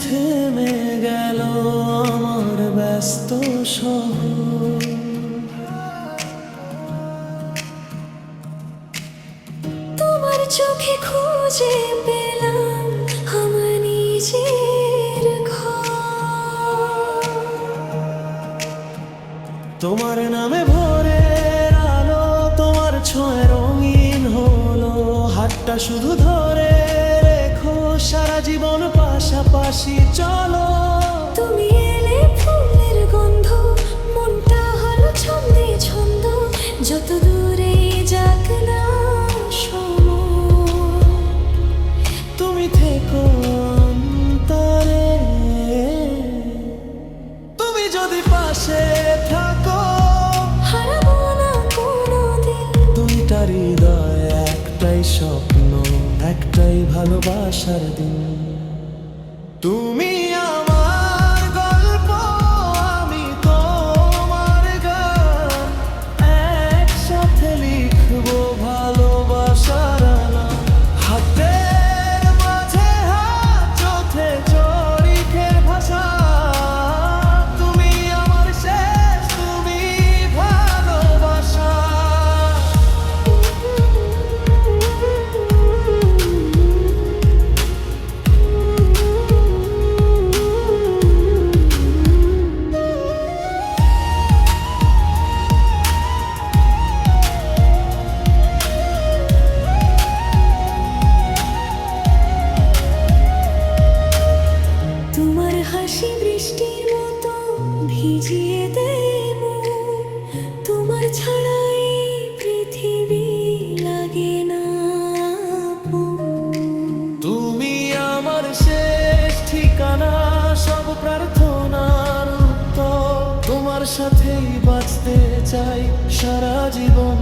থেমে গেল আমার ব্যস্ত শহর। তোমার চোখে খুঁজে পেলাম আমার নিজের ঘর। তোমার নামে ভোরের আলো, তোমার ছোঁয়ায় রঙিন হলো হাতটা শুধু ধরে রেখো, সারা জীবন পাশাপাশি চলো। তুমি এলে ফুলের গন্ধ, মনটা হলো ছন্দে ছন্দ, যত দূরে যাক না সময়। তুমি থেকো অন্তরে, তুমি যদি পাশে থাকো, হারাবো না কোনোদিন। দুইটা হৃদয়, একটাই স্বপ্ন, একটাই ভালোবাসার দিন। তুমি আমার গল্প, আমি তোমার গান, একসাথে লিখবো ভালোবাসার আলো। হাতের মাঝে হাত, চোখে চরিখের ভাষা, তুমি আমার শেষ, তুমি ভালোবাসা। তোমার হাসি বৃষ্টির মতো ভিজিয়ে দেয় মন, তোমার ছাড়া এই পৃথিবী লাগে না আপন। তুমি আমার শেষ ঠিকানা, সব প্রার্থনার উত্তর, তোমার সাথেই বাঁচতে চাই সারা জীবন।